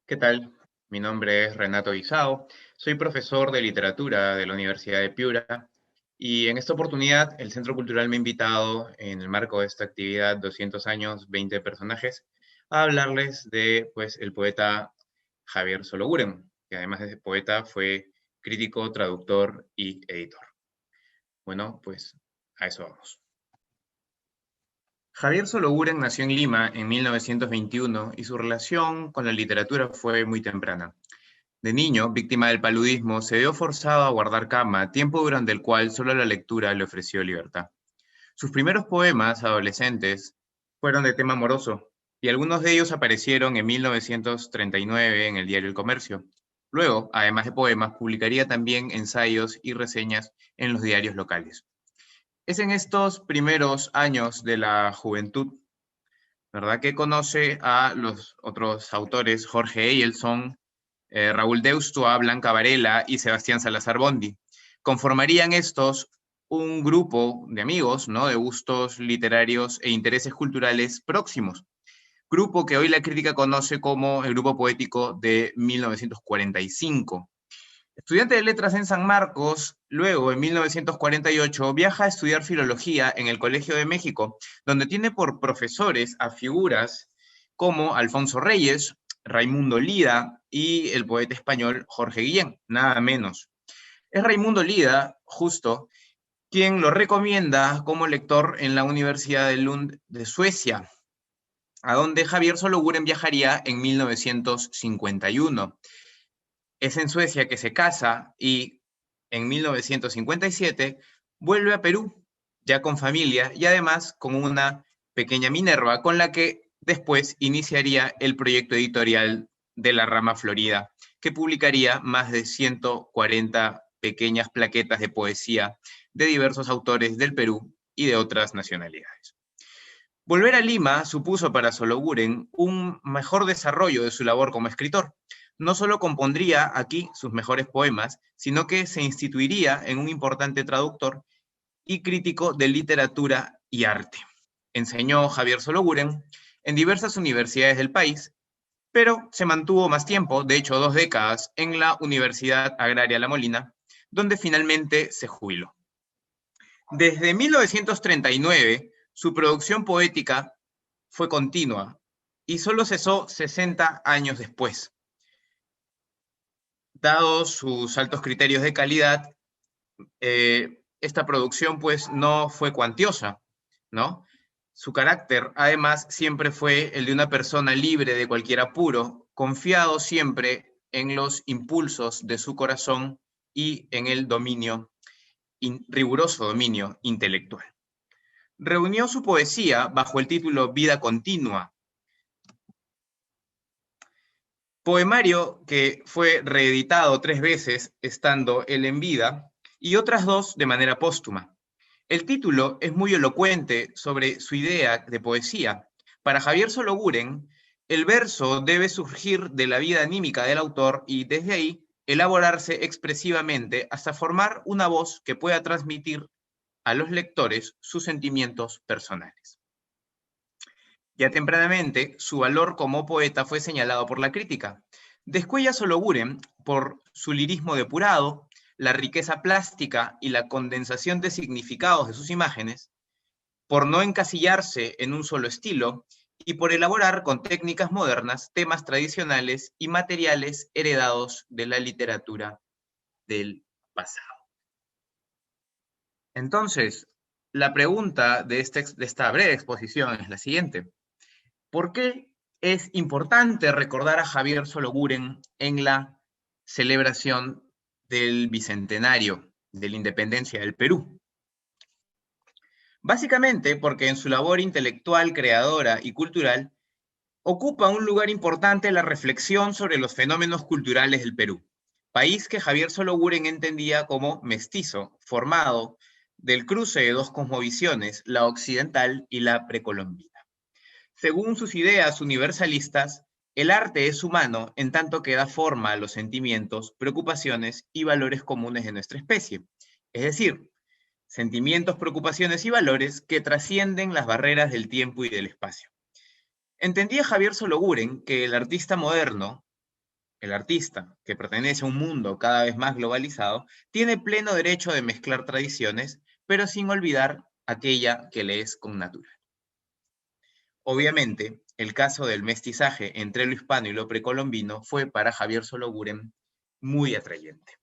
¿Qué tal? Mi nombre es Renato Guisao, soy profesor de literatura de la Universidad de Piura y en esta oportunidad el Centro Cultural me ha invitado, en el marco de esta actividad 200 años, 20 personajes, a hablarles de el poeta Javier Sologuren, que además de poeta fue crítico, traductor y editor. Bueno, pues a eso vamos. Javier Sologuren nació en Lima en 1921 y su relación con la literatura fue muy temprana. De niño, víctima del paludismo, se vio forzado a guardar cama, tiempo durante el cual solo la lectura le ofreció libertad. Sus primeros poemas adolescentes fueron de tema amoroso, y algunos de ellos aparecieron en 1939 en el diario El Comercio. Luego, además de poemas, publicaría también ensayos y reseñas en los diarios locales. Es en estos primeros años de la juventud, ¿verdad?, que conoce a los otros autores, Jorge Eyelson, Raúl Deustua, Blanca Varela y Sebastián Salazar Bondi. Conformarían estos un grupo de amigos, ¿no?, de gustos literarios e intereses culturales próximos. Grupo que hoy la crítica conoce como el Grupo Poético de 1945. Estudiante de letras en San Marcos, luego en 1948 viaja a estudiar filología en el Colegio de México, donde tiene por profesores a figuras como Alfonso Reyes, Raimundo Lida y el poeta español Jorge Guillén, nada menos. Es Raimundo Lida, justo, quien lo recomienda como lector en la Universidad de Lund de Suecia, a donde Javier Sologuren viajaría en 1951. Es en Suecia que se casa y en 1957 vuelve a Perú, ya con familia y además con una pequeña Minerva con la que después iniciaría el proyecto editorial de la rama Florida, que publicaría más de 140 pequeñas plaquetas de poesía de diversos autores del Perú y de otras nacionalidades. Volver a Lima supuso para Sologuren un mejor desarrollo de su labor como escritor. No solo compondría aquí sus mejores poemas, sino que se instituiría en un importante traductor y crítico de literatura y arte. Enseñó Javier Sologuren en diversas universidades del país, pero se mantuvo más tiempo, de hecho 2 décadas, en la Universidad Agraria La Molina, donde finalmente se jubiló. Desde 1939, su producción poética fue continua y solo cesó 60 años después. Dados sus altos criterios de calidad, esta producción pues no fue cuantiosa, ¿no? Su carácter, además, siempre fue el de una persona libre de cualquier apuro, confiado siempre en los impulsos de su corazón y en el dominio, riguroso dominio intelectual. Reunió su poesía bajo el título Vida Continua, poemario que fue reeditado 3 veces estando él en vida y otras 2 de manera póstuma. El título es muy elocuente sobre su idea de poesía. Para Javier Sologuren, el verso debe surgir de la vida anímica del autor y desde ahí elaborarse expresivamente hasta formar una voz que pueda transmitir a los lectores sus sentimientos personales. Ya tempranamente, su valor como poeta fue señalado por la crítica. Descuella Sologuren por su lirismo depurado, la riqueza plástica y la condensación de significados de sus imágenes, por no encasillarse en un solo estilo y por elaborar con técnicas modernas temas tradicionales y materiales heredados de la literatura del pasado. Entonces, la pregunta de esta breve exposición es la siguiente. ¿Por qué es importante recordar a Javier Sologuren en la celebración del bicentenario de la independencia del Perú? Básicamente porque en su labor intelectual, creadora y cultural ocupa un lugar importante la reflexión sobre los fenómenos culturales del Perú, país que Javier Sologuren entendía como mestizo, formado del cruce de 2 cosmovisiones, la occidental y la precolombina. Según sus ideas universalistas, el arte es humano en tanto que da forma a los sentimientos, preocupaciones y valores comunes de nuestra especie. Es decir, sentimientos, preocupaciones y valores que trascienden las barreras del tiempo y del espacio. Entendía Javier Sologuren que el artista moderno el artista, que pertenece a un mundo cada vez más globalizado, tiene pleno derecho de mezclar tradiciones, pero sin olvidar aquella que le es connatural. Obviamente, el caso del mestizaje entre lo hispano y lo precolombino fue para Javier Sologuren muy atrayente.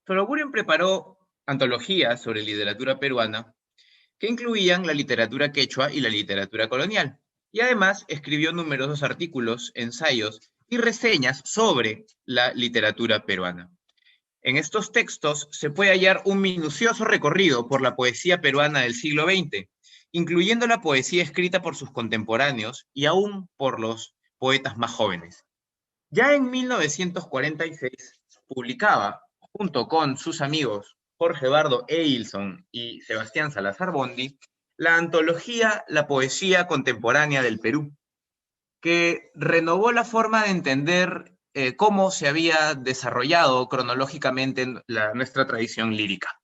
Sologuren preparó antologías sobre literatura peruana que incluían la literatura quechua y la literatura colonial, y además escribió numerosos artículos, ensayos y reseñas sobre la literatura peruana. En estos textos se puede hallar un minucioso recorrido por la poesía peruana del siglo XX, incluyendo la poesía escrita por sus contemporáneos y aún por los poetas más jóvenes. Ya en 1946 publicaba, junto con sus amigos Jorge Bardo Eilson y Sebastián Salazar Bondi, la antología La poesía contemporánea del Perú, que renovó la forma de entender cómo se había desarrollado cronológicamente nuestra tradición lírica.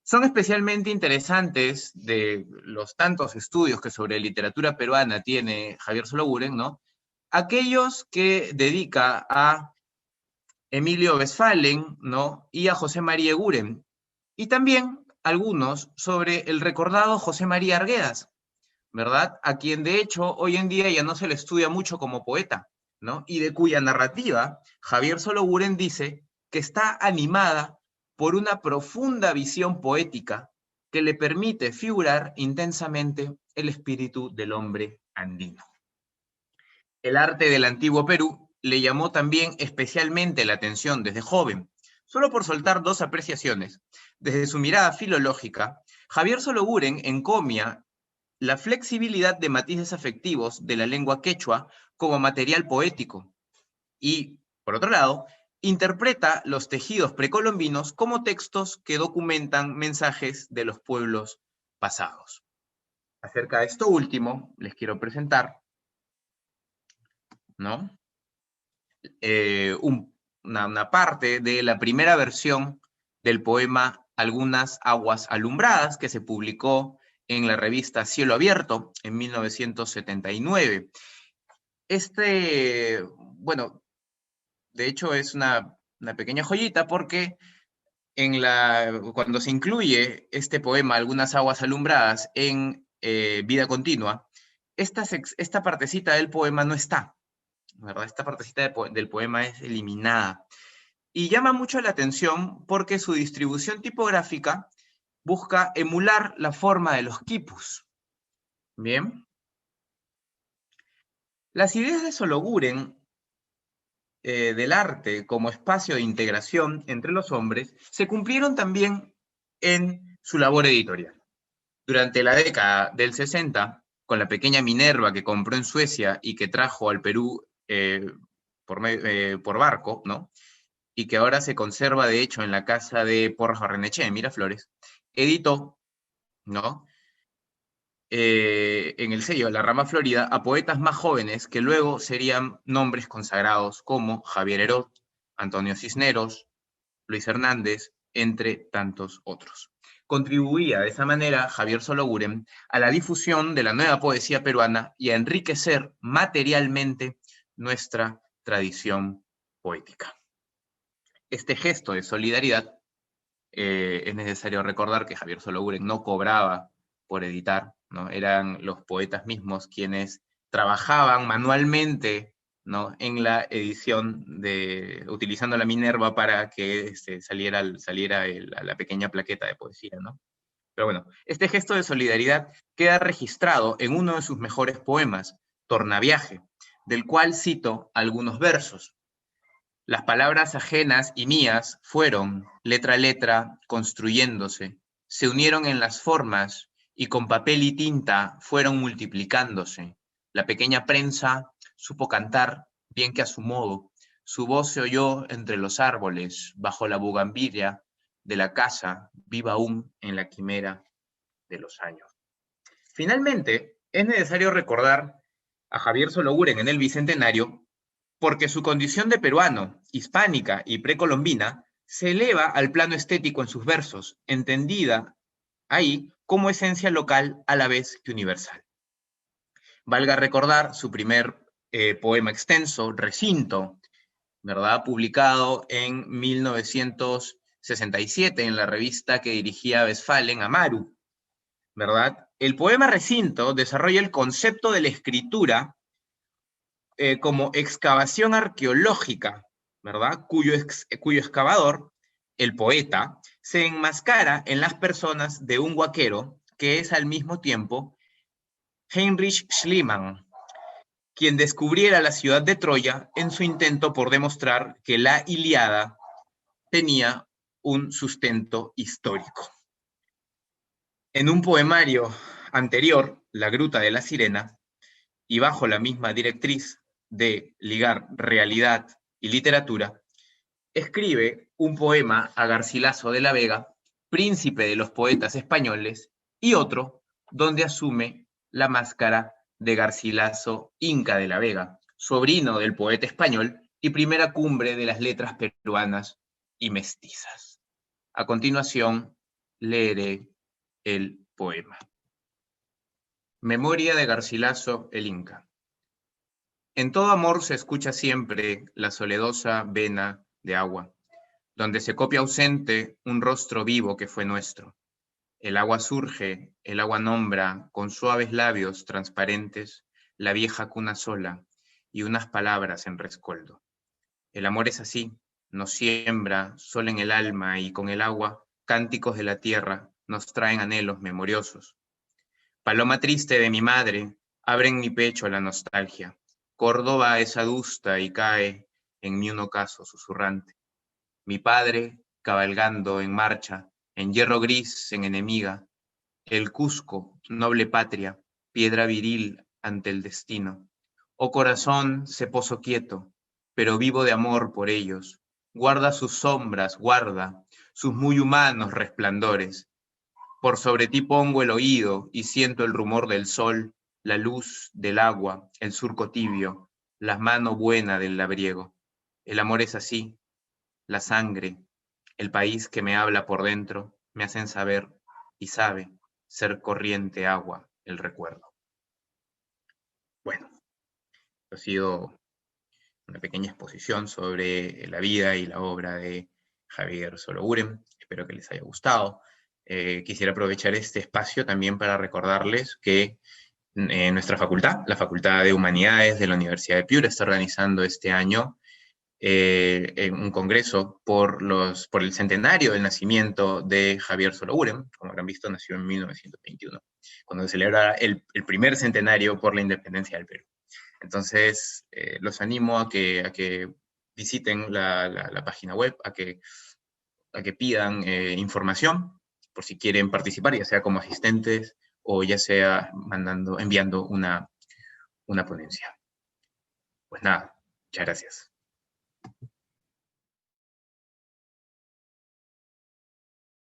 Son especialmente interesantes de los tantos estudios que sobre literatura peruana tiene Javier Sologuren, ¿no? Aquellos que dedica a Emilio Westphalen, ¿no? Y a José María Eguren. Y también algunos sobre el recordado José María Arguedas, ¿verdad? A quien de hecho hoy en día ya no se le estudia mucho como poeta, ¿no? Y de cuya narrativa Javier Sologuren dice que está animada por una profunda visión poética que le permite figurar intensamente el espíritu del hombre andino. El arte del antiguo Perú le llamó también especialmente la atención desde joven. Solo por soltar dos apreciaciones. Desde su mirada filológica, Javier Sologuren encomia la flexibilidad de matices afectivos de la lengua quechua como material poético. Y, por otro lado, interpreta los tejidos precolombinos como textos que documentan mensajes de los pueblos pasados. Acerca de esto último, les quiero presentar, ¿no? Una parte de la primera versión del poema Algunas aguas alumbradas, que se publicó en la revista Cielo Abierto en 1979. Bueno, de hecho es una pequeña joyita porque cuando se incluye este poema Algunas aguas alumbradas en Vida Continua, esta partecita del poema no está, ¿verdad? Esta partecita del poema es eliminada. Y llama mucho la atención porque su distribución tipográfica busca emular la forma de los quipus. Bien. Las ideas de Sologuren del arte como espacio de integración entre los hombres se cumplieron también en su labor editorial. Durante la década del 60, con la pequeña Minerva que compró en Suecia y que trajo al Perú por barco, ¿no? Y que ahora se conserva, de hecho, en la casa de Porras Barrenechea, en Miraflores, editó, ¿no? En el sello La Rama Florida a poetas más jóvenes que luego serían nombres consagrados como Javier Heró, Antonio Cisneros, Luis Hernández, entre tantos otros. Contribuía de esa manera Javier Sologuren a la difusión de la nueva poesía peruana y a enriquecer materialmente nuestra tradición poética. Este gesto de solidaridad, es necesario recordar que Javier Sologuren no cobraba por editar, ¿no? Eran los poetas mismos quienes trabajaban manualmente, ¿no? En la edición utilizando la Minerva para que saliera la pequeña plaqueta de poesía, ¿no? Pero bueno, este gesto de solidaridad queda registrado en uno de sus mejores poemas, Tornaviaje, del cual cito algunos versos. Las palabras ajenas y mías fueron, letra a letra, construyéndose, se unieron en las formas y con papel y tinta fueron multiplicándose. La pequeña prensa supo cantar, bien que a su modo. Su voz se oyó entre los árboles, bajo la bugambilla de la casa, viva aún en la quimera de los años. Finalmente, es necesario recordar a Javier Sologuren en el Bicentenario porque su condición de peruano, hispánica y precolombina se eleva al plano estético en sus versos, entendida ahí como esencia local a la vez que universal. Valga recordar su primer poema extenso, Recinto, ¿verdad? Publicado en 1967 en la revista que dirigía Westphalen, Amaru, ¿verdad? El poema Recinto desarrolla el concepto de la escritura como excavación arqueológica, ¿verdad? Cuyo excavador, el poeta, se enmascara en las personas de un huaquero que es al mismo tiempo Heinrich Schliemann, quien descubriera la ciudad de Troya en su intento por demostrar que la Ilíada tenía un sustento histórico. En un poemario anterior, La Gruta de la Sirena, y bajo la misma directriz de ligar realidad y literatura, escribe un poema a Garcilaso de la Vega, príncipe de los poetas españoles, y otro donde asume la máscara de Garcilaso Inca de la Vega, sobrino del poeta español y primera cumbre de las letras peruanas y mestizas. A continuación, leeré el poema. Memoria de Garcilaso el Inca. En todo amor se escucha siempre la soledosa vena de agua, donde se copia ausente un rostro vivo que fue nuestro. El agua surge, el agua nombra, con suaves labios transparentes, la vieja cuna sola, y unas palabras en rescoldo. El amor es así, nos siembra sol en el alma, y con el agua, cánticos de la tierra, nos traen anhelos memoriosos. Paloma triste de mi madre, abre en mi pecho la nostalgia. Córdoba es adusta y cae en mi un ocaso susurrante. Mi padre, cabalgando en marcha, en hierro gris, en enemiga. El Cusco, noble patria, piedra viril ante el destino. Oh corazón, se poso quieto, pero vivo de amor por ellos. Guarda sus sombras, guarda sus muy humanos resplandores. Por sobre ti pongo el oído y siento el rumor del sol, la luz del agua, el surco tibio, la mano buena del labriego. El amor es así, la sangre, el país que me habla por dentro, me hacen saber y sabe ser corriente agua el recuerdo. Bueno, ha sido una pequeña exposición sobre la vida y la obra de Javier Sológuren. Espero que les haya gustado. Quisiera aprovechar este espacio también para recordarles que nuestra facultad, la Facultad de Humanidades de la Universidad de Piura, está organizando este año un congreso por el centenario del nacimiento de Javier Sológuren. Como habrán visto, nació en 1921, cuando se celebra el primer centenario por la independencia del Perú. Entonces, los animo a que visiten la página web, a que pidan información por si quieren participar, ya sea como asistentes o ya sea enviando una ponencia. Pues nada, muchas gracias.